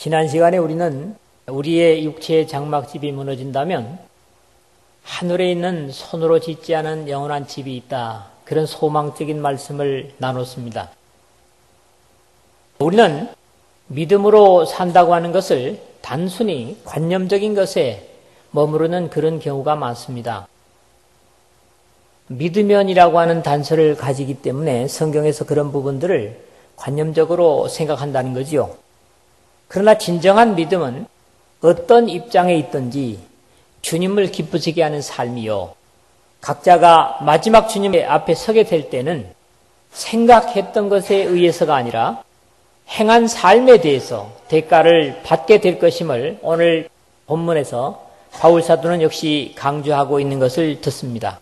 지난 시간에 우리는 우리의 육체의 장막집이 무너진다면 하늘에 있는 손으로 짓지 않은 영원한 집이 있다. 그런 소망적인 말씀을 나눴습니다. 우리는 믿음으로 산다고 하는 것을 단순히 관념적인 것에 머무르는 그런 경우가 많습니다. 믿으면이라고 하는 단서를 가지기 때문에 성경에서 그런 부분들을 관념적으로 생각한다는 거지요. 그러나 진정한 믿음은 어떤 입장에 있든지 주님을 기쁘시게 하는 삶이요. 각자가 마지막 주님의 앞에 서게 될 때는 생각했던 것에 의해서가 아니라 행한 삶에 대해서 대가를 받게 될 것임을 오늘 본문에서 바울 사도는 역시 강조하고 있는 것을 듣습니다.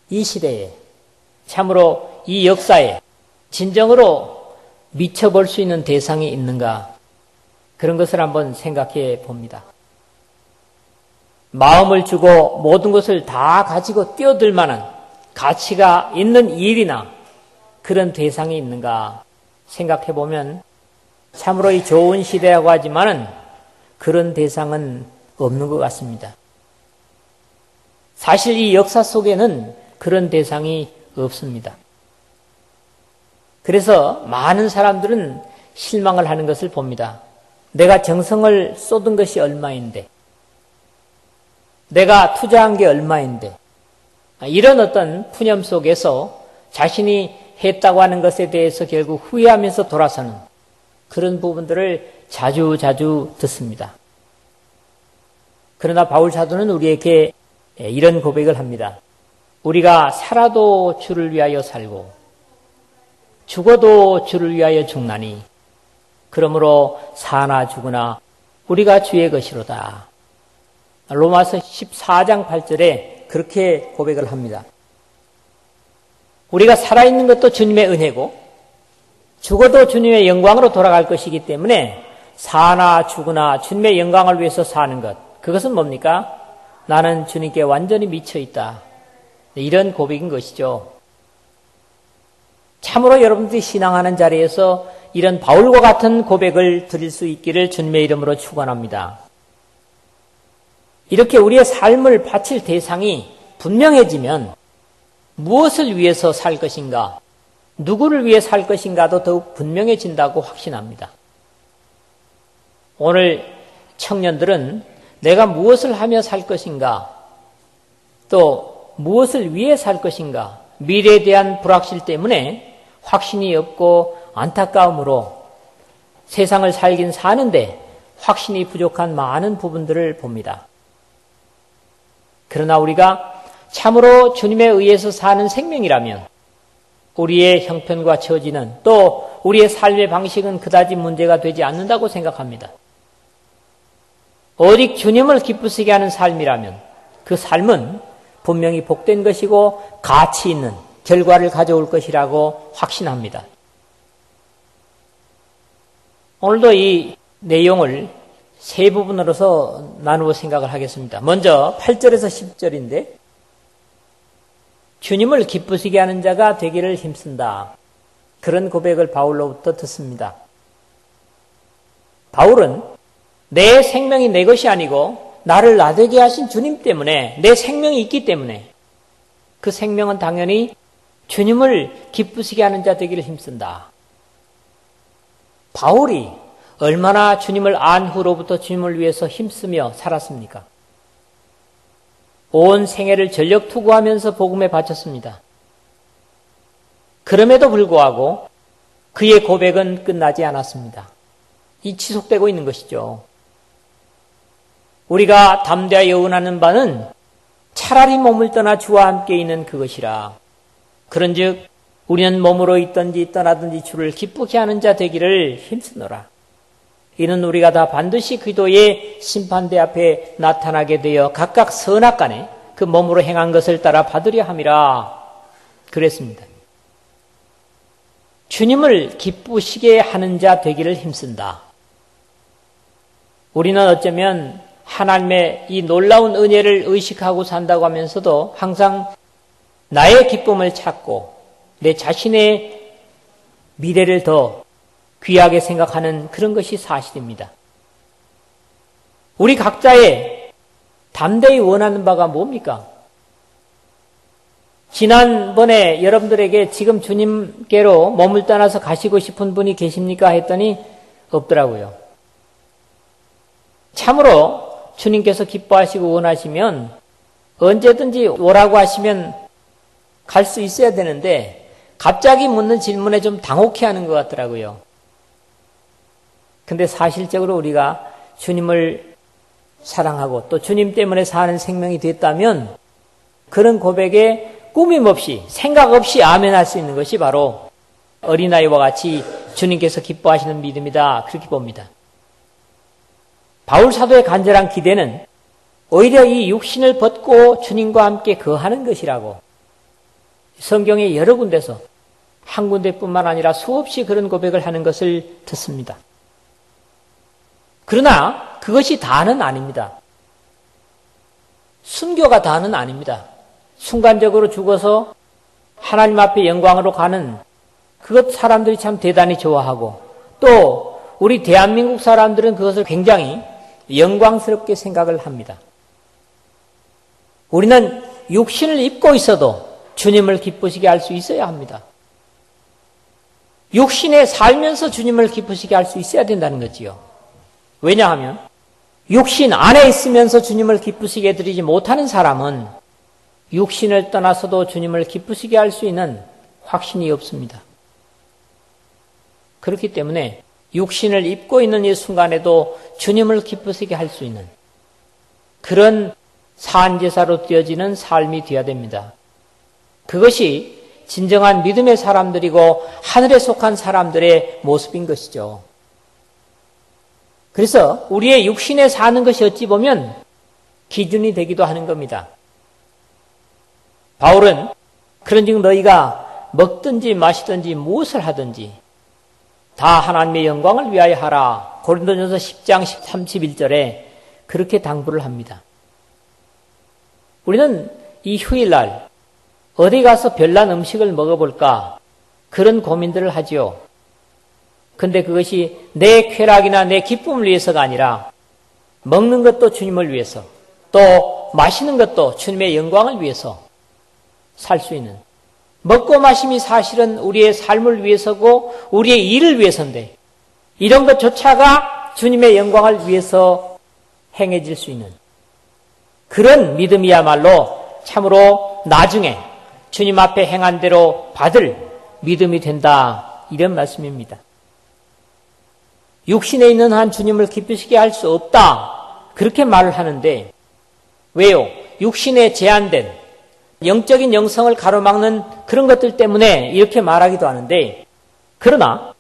이 시대에 참으로 이 역사에 진정으로 미쳐볼 수 있는 대상이 있는가? 그런 것을 한번 생각해 봅니다. 마음을 주고 모든 것을 다 가지고 뛰어들 만한 가치가 있는 일이나 그런 대상이 있는가 생각해 보면 참으로 이 좋은 시대라고 하지만은 그런 대상은 없는 것 같습니다. 사실 이 역사 속에는 그런 대상이 없습니다. 그래서 많은 사람들은 실망을 하는 것을 봅니다. 내가 정성을 쏟은 것이 얼마인데, 내가 투자한 게 얼마인데, 이런 어떤 푸념 속에서 자신이 했다고 하는 것에 대해서 결국 후회하면서 돌아서는 그런 부분들을 자주 듣습니다. 그러나 바울 사도는 우리에게 이런 고백을 합니다. 우리가 살아도 주를 위하여 살고 죽어도 주를 위하여 죽나니 그러므로 사나 죽으나 우리가 주의 것이로다. 로마서 14장 8절에 그렇게 고백을 합니다. 우리가 살아있는 것도 주님의 은혜고 죽어도 주님의 영광으로 돌아갈 것이기 때문에 사나 죽으나 주님의 영광을 위해서 사는 것, 그것은 뭡니까? 나는 주님께 완전히 미쳐있다. 이런 고백인 것이죠. 참으로 여러분들이 신앙하는 자리에서 이런 바울과 같은 고백을 드릴 수 있기를 주님의 이름으로 축원합니다. 이렇게 우리의 삶을 바칠 대상이 분명해지면 무엇을 위해서 살 것인가, 누구를 위해 살 것인가도 더욱 분명해진다고 확신합니다. 오늘 청년들은 내가 무엇을 하며 살 것인가, 또 무엇을 위해 살 것인가, 미래에 대한 불확실 때문에 확신이 없고 안타까움으로 세상을 살긴 사는데 확신이 부족한 많은 부분들을 봅니다. 그러나 우리가 참으로 주님에 의해서 사는 생명이라면 우리의 형편과 처지는 또 우리의 삶의 방식은 그다지 문제가 되지 않는다고 생각합니다. 오직 주님을 기쁘시게 하는 삶이라면 그 삶은 분명히 복된 것이고 가치 있는 결과를 가져올 것이라고 확신합니다. 오늘도 이 내용을 세 부분으로서 나누어 생각을 하겠습니다. 먼저 8절에서 10절인데 주님을 기쁘시게 하는 자가 되기를 힘쓴다. 그런 고백을 바울로부터 듣습니다. 바울은 내 생명이 내 것이 아니고 나를 나되게 하신 주님 때문에 내 생명이 있기 때문에 그 생명은 당연히 주님을 기쁘시게 하는 자 되기를 힘쓴다. 바울이 얼마나 주님을 안 후로부터 주님을 위해서 힘쓰며 살았습니까? 온 생애를 전력 투구하면서 복음에 바쳤습니다. 그럼에도 불구하고 그의 고백은 끝나지 않았습니다. 이 지속되고 있는 것이죠. 우리가 담대하여 원하는 바는 차라리 몸을 떠나 주와 함께 있는 그것이라. 그런즉 우리는 몸으로 있든지 떠나든지 주를 기쁘게 하는 자 되기를 힘쓰노라. 이는 우리가 다 반드시 그리스도의 심판대 앞에 나타나게 되어 각각 선악간에 그 몸으로 행한 것을 따라 받으려 함이라. 그랬습니다. 주님을 기쁘시게 하는 자 되기를 힘쓴다. 우리는 어쩌면 하나님의 이 놀라운 은혜를 의식하고 산다고 하면서도 항상 나의 기쁨을 찾고 내 자신의 미래를 더 귀하게 생각하는 그런 것이 사실입니다. 우리 각자의 담대히 원하는 바가 뭡니까? 지난번에 여러분들에게 지금 주님께로 몸을 떠나서 가시고 싶은 분이 계십니까? 했더니 없더라고요. 참으로 주님께서 기뻐하시고 원하시면 언제든지 오라고 하시면 갈 수 있어야 되는데 갑자기 묻는 질문에 좀 당혹해하는 것 같더라고요. 근데 사실적으로 우리가 주님을 사랑하고 또 주님 때문에 사는 생명이 됐다면 그런 고백에 꾸밈없이 생각 없이 아멘할 수 있는 것이 바로 어린아이와 같이 주님께서 기뻐하시는 믿음이다, 그렇게 봅니다. 바울 사도의 간절한 기대는 오히려 이 육신을 벗고 주님과 함께 거하는 것이라고 성경의 여러 군데서 한 군데뿐만 아니라 수없이 그런 고백을 하는 것을 듣습니다. 그러나 그것이 다는 아닙니다. 순교가 다는 아닙니다. 순간적으로 죽어서 하나님 앞에 영광으로 가는 그것 사람들이 참 대단히 좋아하고 또 우리 대한민국 사람들은 그것을 굉장히 영광스럽게 생각을 합니다. 우리는 육신을 입고 있어도 주님을 기쁘시게 할 수 있어야 합니다. 육신에 살면서 주님을 기쁘시게 할 수 있어야 된다는 거지요. 왜냐하면 육신 안에 있으면서 주님을 기쁘시게 해드리지 못하는 사람은 육신을 떠나서도 주님을 기쁘시게 할 수 있는 확신이 없습니다. 그렇기 때문에 육신을 입고 있는 이 순간에도 주님을 기쁘시게 할 수 있는 그런 산제사로 되어지는 삶이 되어야 됩니다. 그것이 진정한 믿음의 사람들이고 하늘에 속한 사람들의 모습인 것이죠. 그래서 우리의 육신에 사는 것이 어찌 보면 기준이 되기도 하는 겁니다. 바울은 그런즉 너희가 먹든지 마시든지 무엇을 하든지 다 하나님의 영광을 위하여 하라. 고린도전서 10장 31절에 그렇게 당부를 합니다. 우리는 이 휴일날 어디 가서 별난 음식을 먹어볼까 그런 고민들을 하지요. 근데 그것이 내 쾌락이나 내 기쁨을 위해서가 아니라 먹는 것도 주님을 위해서 또 마시는 것도 주님의 영광을 위해서 살 수 있는 먹고 마심이 사실은 우리의 삶을 위해서고 우리의 일을 위해서인데 이런 것조차가 주님의 영광을 위해서 행해질 수 있는 그런 믿음이야말로 참으로 나중에 주님 앞에 행한 대로 받을 믿음이 된다, 이런 말씀입니다. 육신에 있는 한 주님을 기쁘시게 할 수 없다, 그렇게 말을 하는데 왜요? 육신에 제한된 영적인 영성을 가로막는 그런 것들 때문에 이렇게 말하기도 하는데 그러나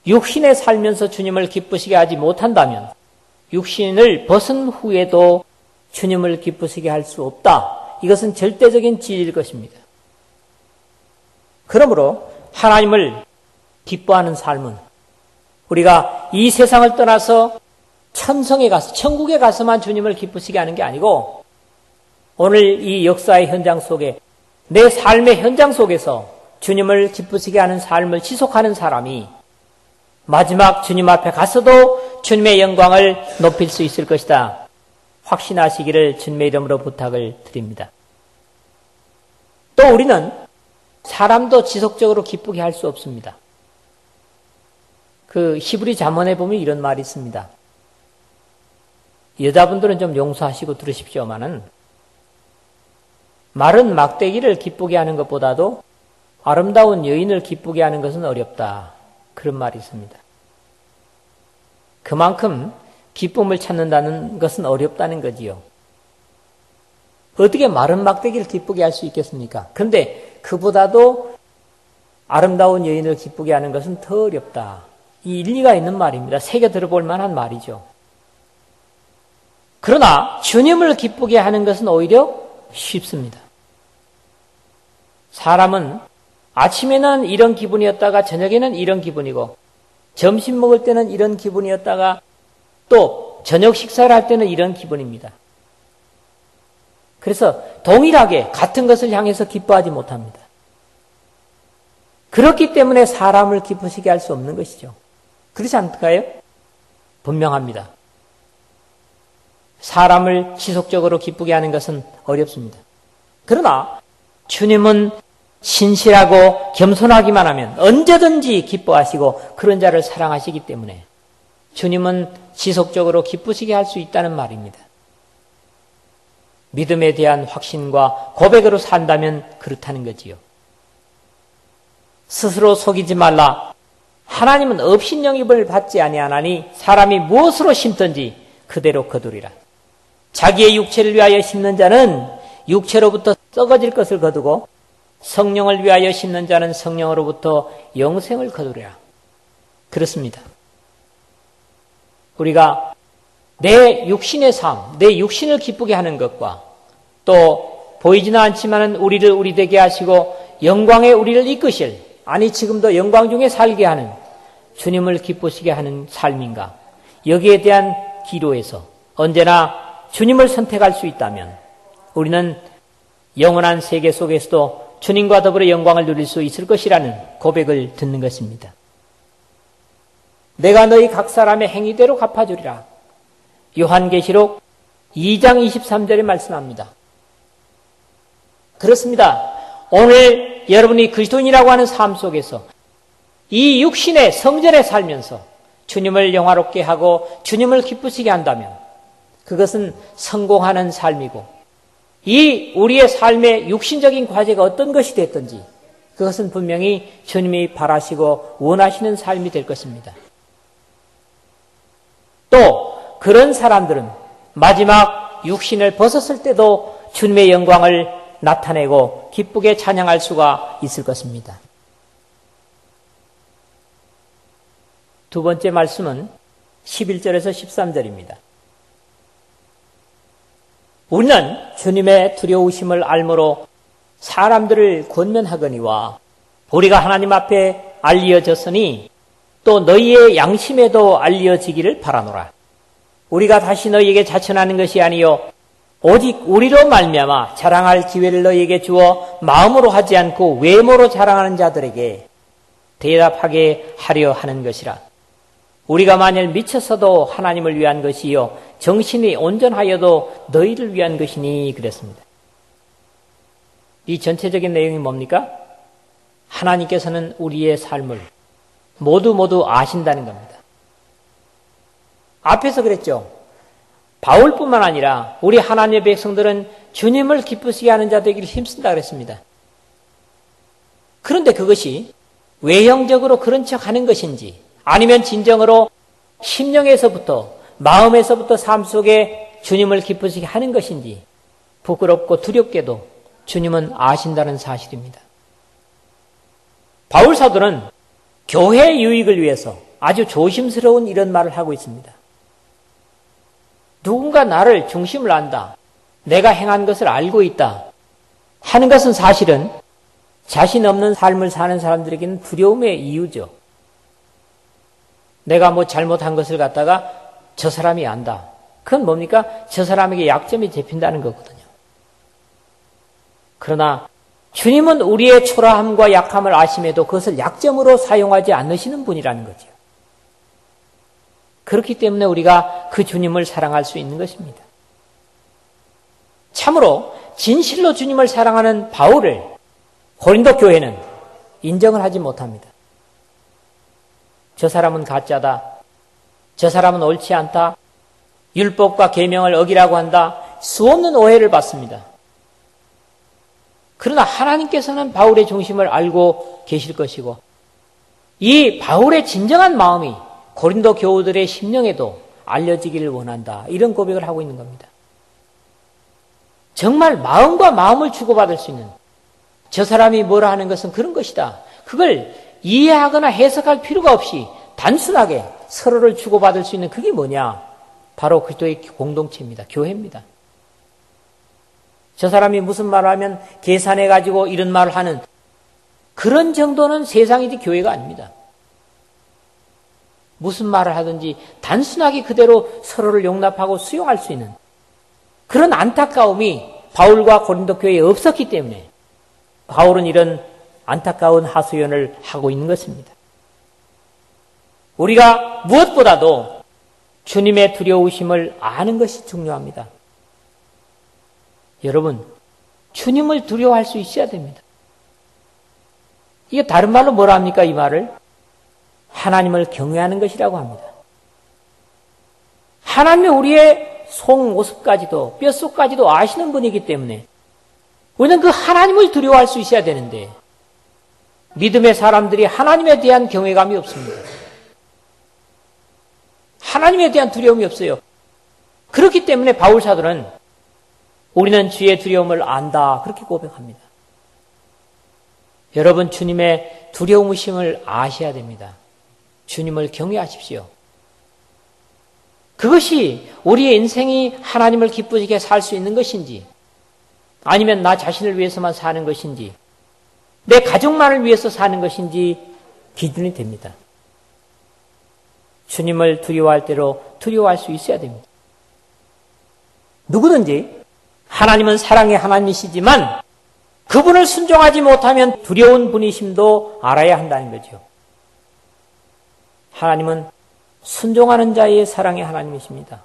육신에 살면서 주님을 기쁘시게 하지 못한다면 육신을 벗은 후에도 주님을 기쁘시게 할 수 없다. 이것은 절대적인 진리일 것입니다. 그러므로 하나님을 기뻐하는 삶은 우리가 이 세상을 떠나서 천성에 가서 천국에 가서만 주님을 기쁘시게 하는 게 아니고 오늘 이 역사의 현장 속에 내 삶의 현장 속에서 주님을 기쁘시게 하는 삶을 지속하는 사람이 마지막 주님 앞에 가서도 주님의 영광을 높일 수 있을 것이다. 확신하시기를 주님의 이름으로 부탁을 드립니다. 또 우리는 사람도 지속적으로 기쁘게 할 수 없습니다. 그 히브리 잠언에 보면 이런 말이 있습니다. 여자분들은 좀 용서하시고 들으십시오마는 마른 막대기를 기쁘게 하는 것보다도 아름다운 여인을 기쁘게 하는 것은 어렵다. 그런 말이 있습니다. 그만큼 기쁨을 찾는다는 것은 어렵다는 거지요. 어떻게 마른 막대기를 기쁘게 할 수 있겠습니까? 그런데 그보다도 아름다운 여인을 기쁘게 하는 것은 더 어렵다. 이 일리가 있는 말입니다. 새겨 들어볼 만한 말이죠. 그러나 주님을 기쁘게 하는 것은 오히려 쉽습니다. 사람은 아침에는 이런 기분이었다가 저녁에는 이런 기분이고 점심 먹을 때는 이런 기분이었다가 또 저녁 식사를 할 때는 이런 기분입니다. 그래서 동일하게 같은 것을 향해서 기뻐하지 못합니다. 그렇기 때문에 사람을 기쁘시게 할 수 없는 것이죠. 그렇지 않을까요? 분명합니다. 사람을 지속적으로 기쁘게 하는 것은 어렵습니다. 그러나 주님은 신실하고 겸손하기만 하면 언제든지 기뻐하시고 그런 자를 사랑하시기 때문에 주님은 지속적으로 기쁘시게 할 수 있다는 말입니다. 믿음에 대한 확신과 고백으로 산다면 그렇다는 거지요. 스스로 속이지 말라. 하나님은 업신영입을 받지 아니하나니 사람이 무엇으로 심든지 그대로 거두리라. 자기의 육체를 위하여 심는 자는 육체로부터 썩어질 것을 거두고 성령을 위하여 심는 자는 성령으로부터 영생을 거두리라. 그렇습니다. 우리가 내 육신의 삶, 내 육신을 기쁘게 하는 것과 또 보이지는 않지만 우리를 우리 되게 하시고 영광에 우리를 이끄실, 아니 지금도 영광 중에 살게 하는 주님을 기쁘시게 하는 삶인가, 여기에 대한 기로에서 언제나 주님을 선택할 수 있다면 우리는 영원한 세계 속에서도 주님과 더불어 영광을 누릴 수 있을 것이라는 고백을 듣는 것입니다. 내가 너희 각 사람의 행위대로 갚아주리라. 요한계시록 2장 23절에 말씀합니다. 그렇습니다. 오늘 여러분이 그리스도인이라고 하는 삶 속에서 이 육신의 성전에 살면서 주님을 영화롭게 하고 주님을 기쁘시게 한다면 그것은 성공하는 삶이고, 이 우리의 삶의 육신적인 과제가 어떤 것이 됐든지 그것은 분명히 주님이 바라시고 원하시는 삶이 될 것입니다. 또 그런 사람들은 마지막 육신을 벗었을 때도 주님의 영광을 나타내고 기쁘게 찬양할 수가 있을 것입니다. 두 번째 말씀은 11절에서 13절입니다. 우리는 주님의 두려우심을 알므로 사람들을 권면하거니와 우리가 하나님 앞에 알려졌으니 또 너희의 양심에도 알려지기를 바라노라. 우리가 다시 너희에게 자천하는 것이 아니요 오직 우리로 말미암아 자랑할 기회를 너희에게 주어 마음으로 하지 않고 외모로 자랑하는 자들에게 대답하게 하려 하는 것이라. 우리가 만일 미쳤어도 하나님을 위한 것이요 정신이 온전하여도 너희를 위한 것이니 그랬습니다. 이 전체적인 내용이 뭡니까? 하나님께서는 우리의 삶을 모두 아신다는 겁니다. 앞에서 그랬죠. 바울뿐만 아니라 우리 하나님의 백성들은 주님을 기쁘시게 하는 자 되기를 힘쓴다 그랬습니다. 그런데 그것이 외형적으로 그런 척 하는 것인지 아니면 진정으로 심령에서부터 마음에서부터 삶 속에 주님을 기쁘시게 하는 것인지 부끄럽고 두렵게도 주님은 아신다는 사실입니다. 바울 사도는 교회 유익을 위해서 아주 조심스러운 이런 말을 하고 있습니다. 누군가 나를 중심을 안다, 내가 행한 것을 알고 있다 하는 것은 사실은 자신 없는 삶을 사는 사람들에게는 두려움의 이유죠. 내가 뭐 잘못한 것을 갖다가 저 사람이 안다. 그건 뭡니까? 저 사람에게 약점이 잡힌다는 거거든요. 그러나 주님은 우리의 초라함과 약함을 아심에도 그것을 약점으로 사용하지 않으시는 분이라는 거죠. 그렇기 때문에 우리가 그 주님을 사랑할 수 있는 것입니다. 참으로 진실로 주님을 사랑하는 바울을 고린도 교회는 인정을 하지 못합니다. 저 사람은 가짜다. 저 사람은 옳지 않다. 율법과 계명을 어기라고 한다. 수없는 오해를 받습니다. 그러나 하나님께서는 바울의 중심을 알고 계실 것이고 이 바울의 진정한 마음이 고린도 교우들의 심령에도 알려지기를 원한다. 이런 고백을 하고 있는 겁니다. 정말 마음과 마음을 주고받을 수 있는, 저 사람이 뭐라 하는 것은 그런 것이다. 그걸 이해하거나 해석할 필요가 없이 단순하게 서로를 주고받을 수 있는 그게 뭐냐? 바로 그리스도의 공동체입니다. 교회입니다. 저 사람이 무슨 말을 하면 계산해가지고 이런 말을 하는 그런 정도는 세상이지 교회가 아닙니다. 무슨 말을 하든지 단순하게 그대로 서로를 용납하고 수용할 수 있는 그런 안타까움이 바울과 고린도 교회에 없었기 때문에 바울은 이런 안타까운 하소연을 하고 있는 것입니다. 우리가 무엇보다도 주님의 두려우심을 아는 것이 중요합니다. 여러분, 주님을 두려워할 수 있어야 됩니다. 이게 다른 말로 뭐라 합니까? 이 말을 하나님을 경외하는 것이라고 합니다. 하나님이 우리의 속모습까지도 뼛속까지도 아시는 분이기 때문에 우리는 그 하나님을 두려워할 수 있어야 되는데 믿음의 사람들이 하나님에 대한 경외감이 없습니다. 하나님에 대한 두려움이 없어요. 그렇기 때문에 바울 사도는 우리는 주의 두려움을 안다 그렇게 고백합니다. 여러분, 주님의 두려움심을 아셔야 됩니다. 주님을 경외하십시오. 그것이 우리의 인생이 하나님을 기쁘게 살 수 있는 것인지 아니면 나 자신을 위해서만 사는 것인지 내 가족만을 위해서 사는 것인지 기준이 됩니다. 주님을 두려워할 대로 두려워할 수 있어야 됩니다. 누구든지 하나님은 사랑의 하나님이시지만 그분을 순종하지 못하면 두려운 분이심도 알아야 한다는 거죠. 하나님은 순종하는 자의 사랑의 하나님이십니다.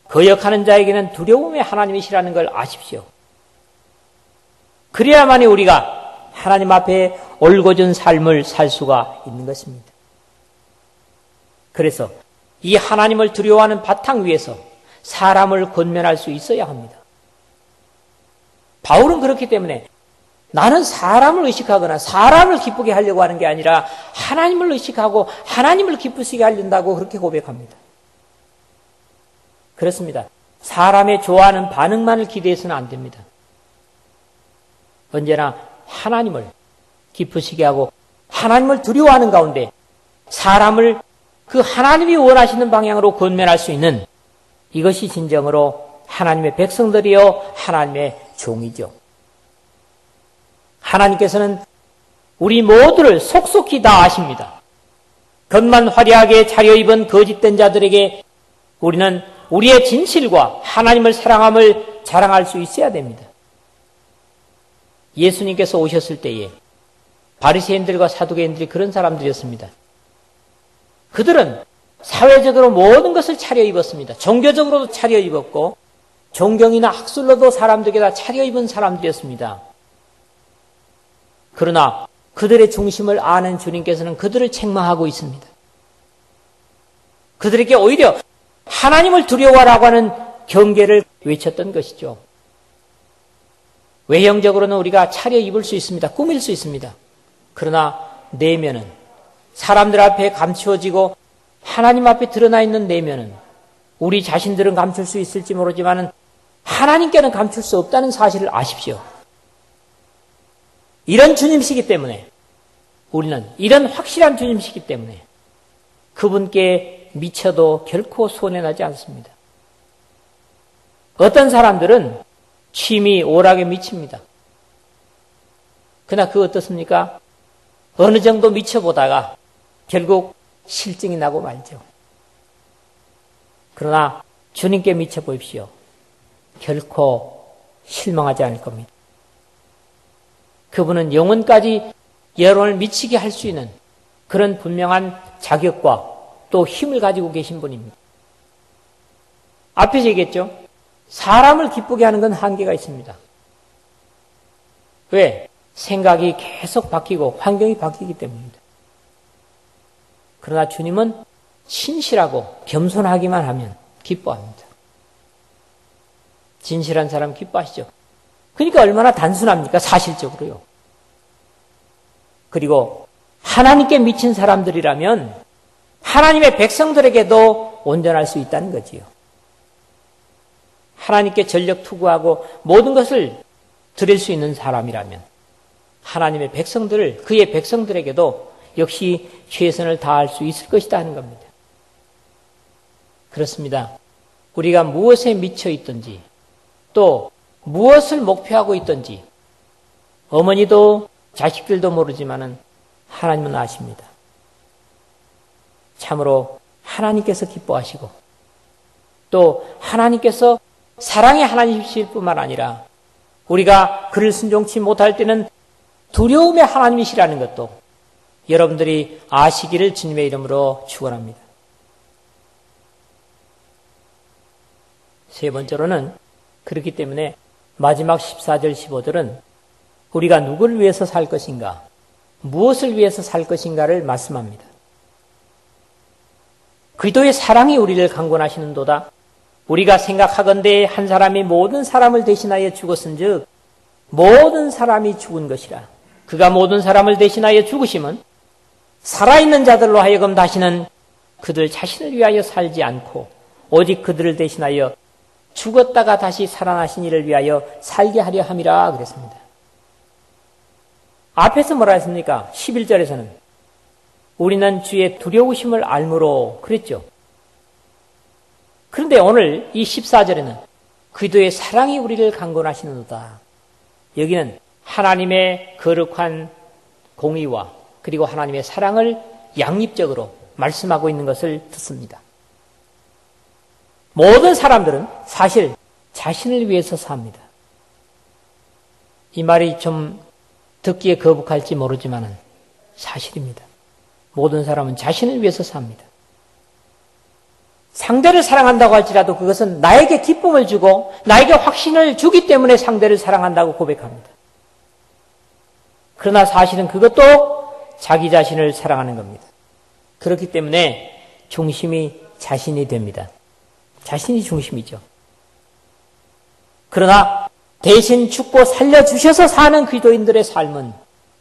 거역하는 자에게는 두려움의 하나님이시라는 걸 아십시오. 그래야만이 우리가 하나님 앞에 올곧은 삶을 살 수가 있는 것입니다. 그래서 이 하나님을 두려워하는 바탕 위에서 사람을 권면할 수 있어야 합니다. 바울은 그렇기 때문에 나는 사람을 의식하거나 사람을 기쁘게 하려고 하는 게 아니라 하나님을 의식하고 하나님을 기쁘시게 하려고 그렇게 고백합니다. 그렇습니다. 사람의 좋아하는 반응만을 기대해서는 안 됩니다. 언제나 하나님을 기쁘시게 하고 하나님을 두려워하는 가운데 사람을 그 하나님이 원하시는 방향으로 권면할 수 있는 이것이 진정으로 하나님의 백성들이요 하나님의 종이죠. 하나님께서는 우리 모두를 속속히 다 아십니다. 겉만 화려하게 차려입은 거짓된 자들에게 우리는 우리의 진실과 하나님을 사랑함을 자랑할 수 있어야 됩니다. 예수님께서 오셨을 때에 바리새인들과 사두개인들이 그런 사람들이었습니다. 그들은 사회적으로 모든 것을 차려입었습니다. 종교적으로도 차려입었고 존경이나 학술로도 사람들에게 다 차려입은 사람들이었습니다. 그러나 그들의 중심을 아는 주님께서는 그들을 책망하고 있습니다. 그들에게 오히려 하나님을 두려워하라고 하는 경계를 외쳤던 것이죠. 외형적으로는 우리가 차려입을 수 있습니다. 꾸밀 수 있습니다. 그러나 내면은 사람들 앞에 감추어지고 하나님 앞에 드러나 있는 내면은 우리 자신들은 감출 수 있을지 모르지만 하나님께는 감출 수 없다는 사실을 아십시오. 이런 주님이시기 때문에 우리는 이런 확실한 주님이시기 때문에 그분께 미쳐도 결코 손해나지 않습니다. 어떤 사람들은 취미 오락에 미칩니다. 그러나 그거 어떻습니까? 어느 정도 미쳐보다가 결국 실증이 나고 말죠. 그러나 주님께 미쳐보십시오. 결코 실망하지 않을 겁니다. 그분은 영혼까지 여러분을 미치게 할 수 있는 그런 분명한 자격과 또 힘을 가지고 계신 분입니다. 앞에서 얘기했죠. 사람을 기쁘게 하는 건 한계가 있습니다. 왜? 생각이 계속 바뀌고 환경이 바뀌기 때문입니다. 그러나 주님은 신실하고 겸손하기만 하면 기뻐합니다. 진실한 사람 기뻐하시죠. 그러니까 얼마나 단순합니까? 사실적으로요. 그리고 하나님께 미친 사람들이라면 하나님의 백성들에게도 온전할 수 있다는 거지요. 하나님께 전력 투구하고 모든 것을 드릴 수 있는 사람이라면 하나님의 백성들을 그의 백성들에게도 역시 최선을 다할 수 있을 것이다 하는 겁니다. 그렇습니다. 우리가 무엇에 미쳐 있든지 또 무엇을 목표하고 있든지 어머니도 자식들도 모르지만은 하나님은 아십니다. 참으로 하나님께서 기뻐하시고 또 하나님께서 사랑의 하나님이실 뿐만 아니라 우리가 그를 순종치 못할 때는 두려움의 하나님이시라는 것도 여러분들이 아시기를 주님의 이름으로 축원합니다. 세 번째로는 그렇기 때문에 마지막 14절 15절은 우리가 누구를 위해서 살 것인가, 무엇을 위해서 살 것인가를 말씀합니다. 그리스도의 사랑이 우리를 강권하시는도다. 우리가 생각하건대 한 사람이 모든 사람을 대신하여 죽었은즉 모든 사람이 죽은 것이라. 그가 모든 사람을 대신하여 죽으심은 살아있는 자들로 하여금 다시는 그들 자신을 위하여 살지 않고 오직 그들을 대신하여 죽었다가 다시 살아나신 이를 위하여 살게 하려 함이라 그랬습니다. 앞에서 뭐라 했습니까? 11절에서는 우리는 주의 두려우심을 알므로 그랬죠. 그런데 오늘 이 14절에는 그리스도의 사랑이 우리를 강권하시는도다. 여기는 하나님의 거룩한 공의와 그리고 하나님의 사랑을 양립적으로 말씀하고 있는 것을 듣습니다. 모든 사람들은 사실 자신을 위해서 삽니다. 이 말이 좀 듣기에 거북할지 모르지만 사실입니다. 모든 사람은 자신을 위해서 삽니다. 상대를 사랑한다고 할지라도 그것은 나에게 기쁨을 주고 나에게 확신을 주기 때문에 상대를 사랑한다고 고백합니다. 그러나 사실은 그것도 자기 자신을 사랑하는 겁니다. 그렇기 때문에 중심이 자신이 됩니다. 자신이 중심이죠. 그러나 대신 죽고 살려주셔서 사는 그리스도인들의 삶은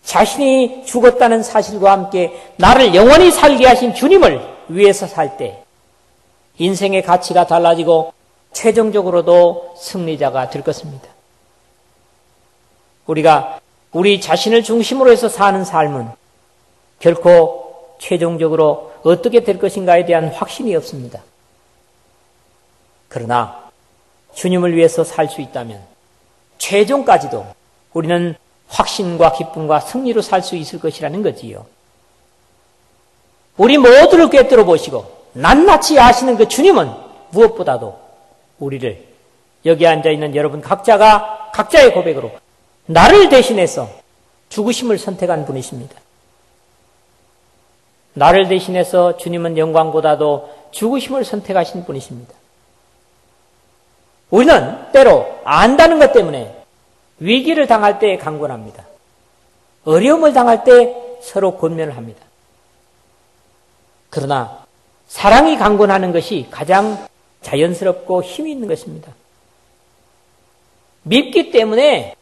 자신이 죽었다는 사실과 함께 나를 영원히 살게 하신 주님을 위해서 살 때 인생의 가치가 달라지고 최종적으로도 승리자가 될 것입니다. 우리가 우리 자신을 중심으로 해서 사는 삶은 결코 최종적으로 어떻게 될 것인가에 대한 확신이 없습니다. 그러나 주님을 위해서 살 수 있다면 최종까지도 우리는 확신과 기쁨과 승리로 살 수 있을 것이라는 거지요. 우리 모두를 꿰뚫어 보시고 낱낱이 아시는 그 주님은 무엇보다도 우리를 여기 앉아있는 여러분 각자가 각자의 고백으로 나를 대신해서 죽으심을 선택한 분이십니다. 나를 대신해서 주님은 영광보다도 죽으심을 선택하신 분이십니다. 우리는 때로 안다는 것 때문에 위기를 당할 때 강권합니다. 어려움을 당할 때 서로 권면을 합니다. 그러나 사랑이 강권하는 것이 가장 자연스럽고 힘이 있는 것입니다. 밉기 때문에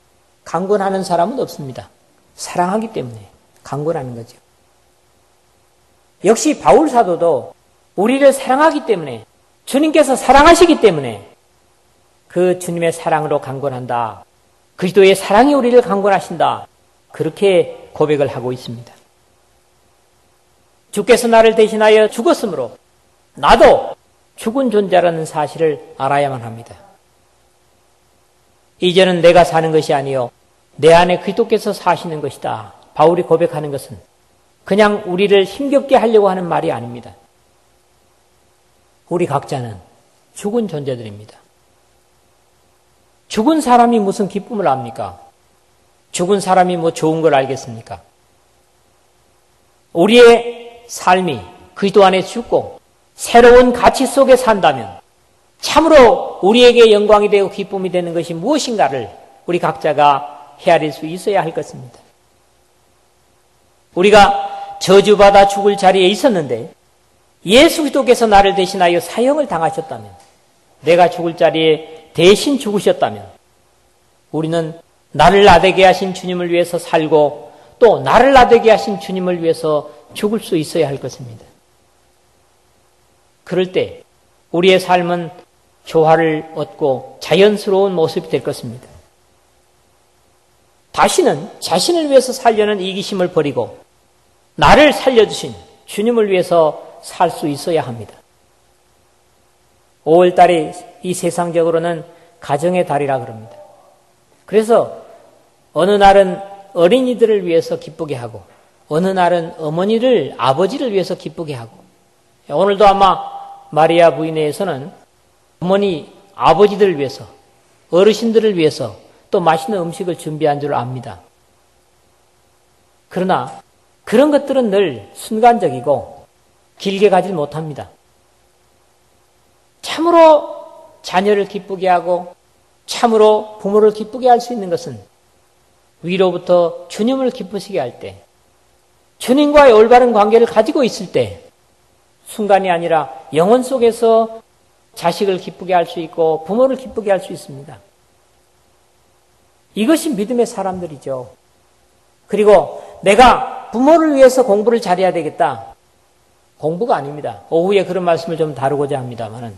강권하는 사람은 없습니다. 사랑하기 때문에 강권하는 거죠. 역시 바울 사도도 우리를 사랑하기 때문에 주님께서 사랑하시기 때문에 그 주님의 사랑으로 강권한다. 그리스도의 사랑이 우리를 강권하신다. 그렇게 고백을 하고 있습니다. 주께서 나를 대신하여 죽었으므로 나도 죽은 존재라는 사실을 알아야만 합니다. 이제는 내가 사는 것이 아니요 내 안에 그리스도께서 사시는 것이다. 바울이 고백하는 것은 그냥 우리를 힘겹게 하려고 하는 말이 아닙니다. 우리 각자는 죽은 존재들입니다. 죽은 사람이 무슨 기쁨을 압니까? 죽은 사람이 뭐 좋은 걸 알겠습니까? 우리의 삶이 그리스도 안에 죽고 새로운 가치 속에 산다면 참으로 우리에게 영광이 되고 기쁨이 되는 것이 무엇인가를 우리 각자가 헤아릴 수 있어야 할 것입니다. 우리가 저주받아 죽을 자리에 있었는데 예수 그리스도께서 나를 대신하여 사형을 당하셨다면, 내가 죽을 자리에 대신 죽으셨다면 우리는 나를 나되게 하신 주님을 위해서 살고 또 나를 나되게 하신 주님을 위해서 죽을 수 있어야 할 것입니다. 그럴 때 우리의 삶은 조화를 얻고 자연스러운 모습이 될 것입니다. 다시는 자신을 위해서 살려는 이기심을 버리고 나를 살려주신 주님을 위해서 살 수 있어야 합니다. 5월달이 이 세상적으로는 가정의 달이라 그럽니다. 그래서 어느 날은 어린이들을 위해서 기쁘게 하고 어느 날은 어머니를, 아버지를 위해서 기쁘게 하고, 오늘도 아마 마리아 부인회에서는 어머니, 아버지들을 위해서, 어르신들을 위해서 또 맛있는 음식을 준비한 줄 압니다. 그러나 그런 것들은 늘 순간적이고 길게 가질 못합니다. 참으로 자녀를 기쁘게 하고 참으로 부모를 기쁘게 할 수 있는 것은 위로부터 주님을 기쁘시게 할 때, 주님과의 올바른 관계를 가지고 있을 때, 순간이 아니라 영혼 속에서 자식을 기쁘게 할 수 있고 부모를 기쁘게 할 수 있습니다. 이것이 믿음의 사람들이죠. 그리고 내가 부모를 위해서 공부를 잘해야 되겠다. 공부가 아닙니다. 오후에 그런 말씀을 좀 다루고자 합니다만은,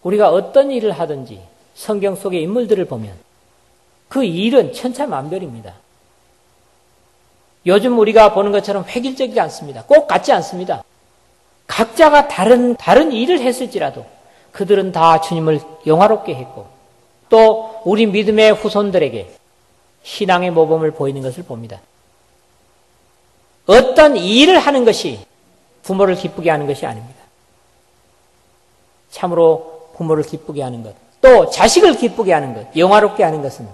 우리가 어떤 일을 하든지 성경 속의 인물들을 보면 그 일은 천차만별입니다. 요즘 우리가 보는 것처럼 획일적이지 않습니다. 꼭 같지 않습니다. 각자가 다른 일을 했을지라도 그들은 다 주님을 영화롭게 했고 또 우리 믿음의 후손들에게 신앙의 모범을 보이는 것을 봅니다. 어떤 일을 하는 것이 부모를 기쁘게 하는 것이 아닙니다. 참으로 부모를 기쁘게 하는 것, 또 자식을 기쁘게 하는 것, 영화롭게 하는 것은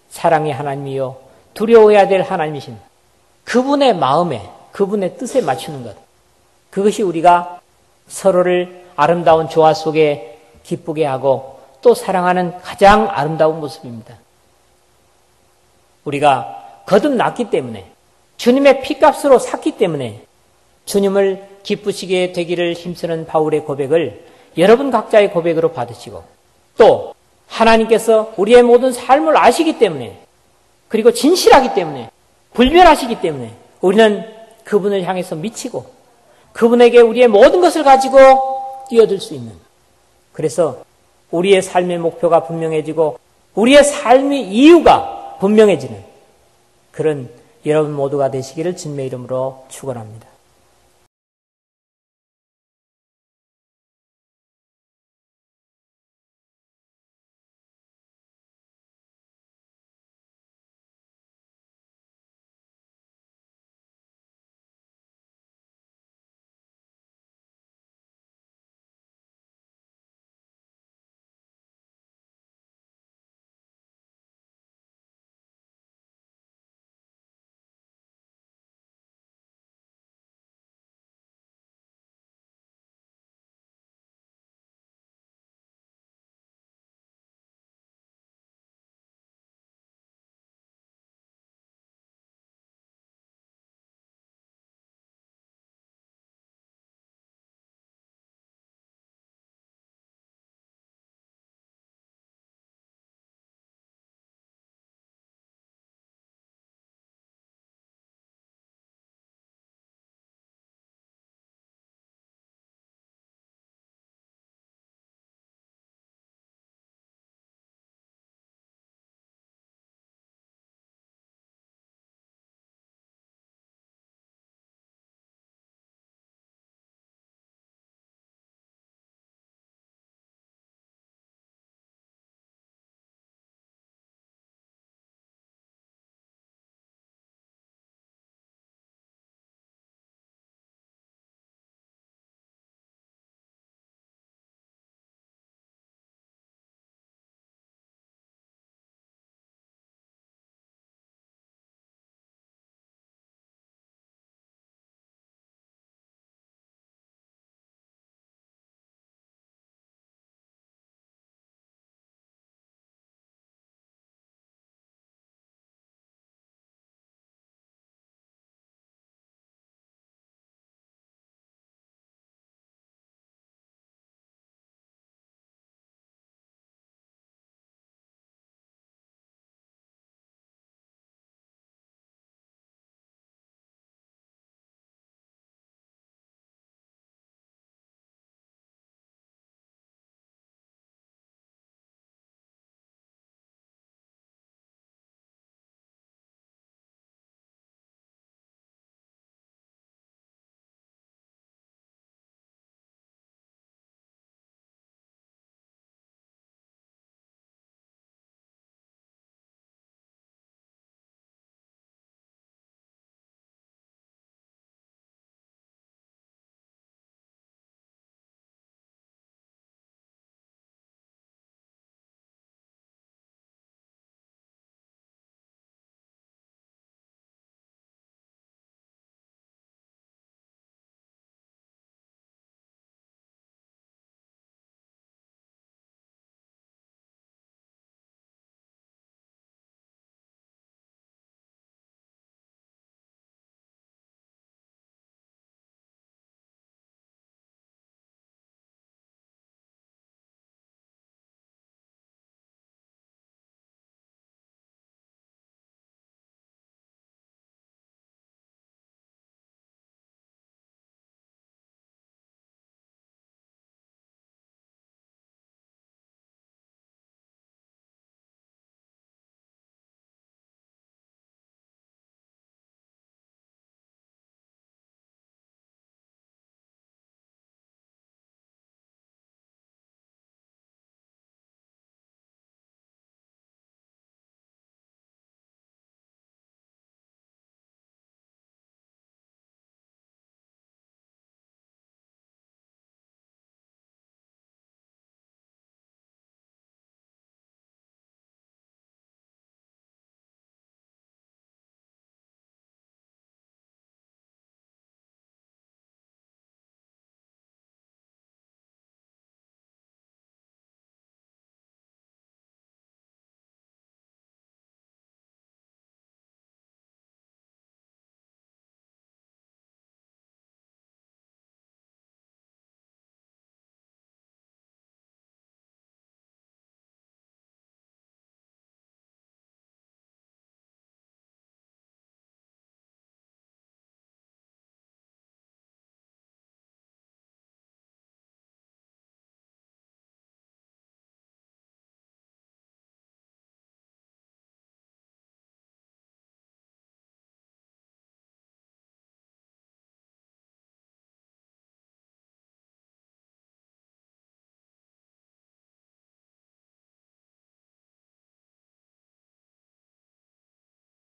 사랑의 하나님이요 두려워해야 될 하나님이신 그분의 마음에, 그분의 뜻에 맞추는 것, 그것이 우리가 서로를 아름다운 조화 속에 기쁘게 하고 또 사랑하는 가장 아름다운 모습입니다. 우리가 거듭났기 때문에, 주님의 피값으로 샀기 때문에 주님을 기쁘시게 되기를 힘쓰는 바울의 고백을 여러분 각자의 고백으로 받으시고, 또 하나님께서 우리의 모든 삶을 아시기 때문에, 그리고 진실하기 때문에, 불변하시기 때문에 우리는 그분을 향해서 미치고 그분에게 우리의 모든 것을 가지고 뛰어들 수 있는, 그래서 우리의 삶의 목표가 분명해지고 우리의 삶의 이유가 분명해지는 그런 여러분 모두가 되시기를 주님의 이름으로 축원합니다.